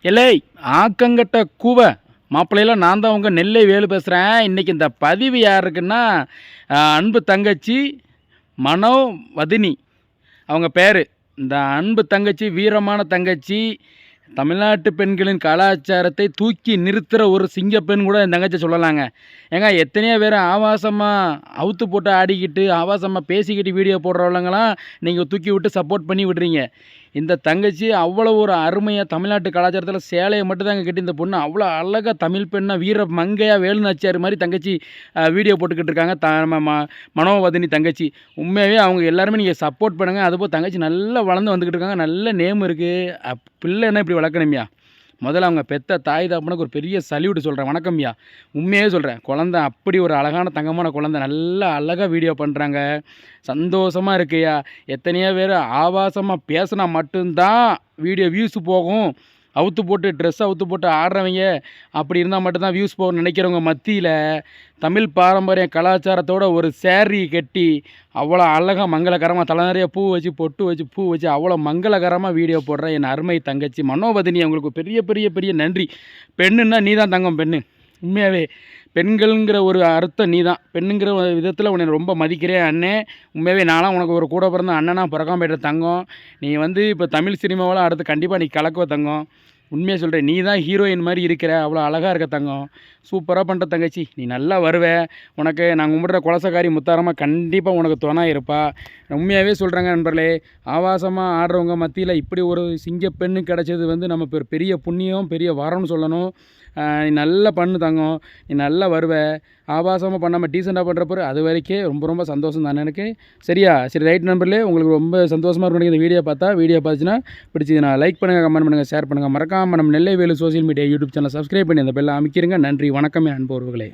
எல்லை ஆக்கங்கட்ட கூவ மாப்பிள்ளையில் நான் தான் உங்கள் நெல்லை வேலு பேசுகிறேன். இன்றைக்கி இந்த பதிவு யாருக்குன்னா அன்பு தங்கச்சி மனோவதினி அவங்க பேர். இந்த அன்பு தங்கச்சி வீரமான தங்கச்சி, தமிழ்நாட்டு பெண்களின் கலாச்சாரத்தை தூக்கி நிறுத்துகிற ஒரு சிங்கப்பெண் கூட என் தங்கச்சி சொல்லலாங்க. ஏங்க எத்தனையோ பேர் ஆபாசமாக அவுத்து போட்டு ஆடிக்கிட்டு ஆபாசமாக பேசிக்கிட்டு வீடியோ போடுறவங்களாம் நீங்கள் தூக்கி விட்டு சப்போர்ட் பண்ணி விடுறீங்க. இந்த தங்கச்சி அவ்வளோ ஒரு அருமையாக தமிழ்நாட்டு கலாச்சாரத்தில் சேலையை மட்டும் தாங்க கட்டி இந்த பொண்ணு அவ்வளோ அழகாக தமிழ் பெண்ணாக வீர மங்கையாக வேலுநாச்சியார் மாதிரி தங்கச்சி வீடியோ போட்டுக்கிட்டு இருக்காங்க. மனோவதினி தங்கச்சி உண்மையாகவே அவங்க எல்லாருமே நீங்கள் சப்போர்ட் பண்ணுங்கள். அதுபோல் தங்கச்சி நல்லா வளர்ந்து வந்துக்கிட்டு இருக்காங்க. நல்ல நேம் இருக்குது. பிள்ளைன்னா இப்படி வளர்க்கணும்யா. முதல்ல அவங்க பெத்த தாய் தகப்பனுக்கு ஒரு பெரிய சல்யூட் சொல்கிறேன். வணக்கம்யா. உண்மையே சொல்கிறேன். குழந்த அப்படி ஒரு அழகான தங்கமான குழந்தை, நல்லா அழகாக வீடியோ பண்ணுறாங்க. சந்தோஷமாக இருக்குயா. எத்தனையோ பேர் ஆபாசமாக பேசினா மட்டும்தான் வீடியோ வியூஸ் போகும், அவுத்து போட்டு ட்ரெஸ்ஸை அவுத்து போட்டு ஆடுறவங்க அப்படி இருந்தால் மட்டும்தான் வியூஸ் போகணும்னு நினைக்கிறவங்க மத்தியில் தமிழ் பாரம்பரிய கலாச்சாரத்தோட ஒரு சேரீ கட்டி அவ்வளோ அழகாக மங்களகரமாக தலை நிறைய பூ வச்சு பொட்டு வச்சு பூ வச்சு அவ்வளோ மங்களகரமாக வீடியோ போடுற என் அருமை தங்கச்சி மனோவதினி, அவங்களுக்கு பெரிய பெரிய பெரிய நன்றி. பெண்ணுன்னா நீ தான் தங்கம். பெண்ணு உண்மையாகவே பெண்கள்ங்கிற ஒரு அர்த்தம் நீ தான். பெண்ணுங்கிற விதத்தில் உன்னை ரொம்ப மதிக்கிறேன் அண்ணே. உண்மையாகவே நானும் உனக்கு ஒரு கூட பிறந்த அண்ணனாக பிறக்காம போய்ட்ட தங்கம். நீ இப்போ தமிழ் சினிமாவில் அடுத்து கண்டிப்பாக நீ கலக்குவ தங்கம். உண்மையாக சொல்கிறேன். நீ தான் ஹீரோயின் மாதிரி இருக்கிற, அவ்வளோ அழகாக இருக்க தங்கம். சூப்பராக பண்ணுற தங்கச்சி. நீ நல்லா வருவேன். உனக்கு நாங்கள் கும்பிட்ற குலசக்காரி முத்தாரமாக கண்டிப்பாக உனக்கு துணை இருப்பா. உண்மையாகவே சொல்கிறேங்க நண்பர்களே. ஆபாசமாக ஆடுறவங்க மத்தியில் இப்படி ஒரு சிங்கப்பெண்ணு கிடச்சது நம்ம பெரிய புண்ணியம், பெரிய வரம்னு சொல்லணும். நீ நல்லா பண்ணு தங்கம். நீ நல்லா வருவ. ஆபாசமாக பண்ணாமல் டீசெண்டாக பண்ணுறப்போ அது வரைக்கும் ரொம்ப ரொம்ப சந்தோஷம் தானே எனக்கு. சரியா? சரி, ரைட் நண்பர்களே. உங்களுக்கு ரொம்ப சந்தோஷமாக இருக்கும் இந்த வீடியோ பார்த்துச்சுன்னா பிடிச்சதுன்னா லைக் பண்ணுங்கள், கமெண்ட் பண்ணுங்கள், ஷேர் பண்ணுங்கள். மறக்காமல் நம்ம Nellai Velu social media YouTube channel subscribe பண்ணி அந்த பெல்லை அமைக்கிறங்க. நன்றி, வணக்கம் என் அன்பு உறவுகளே.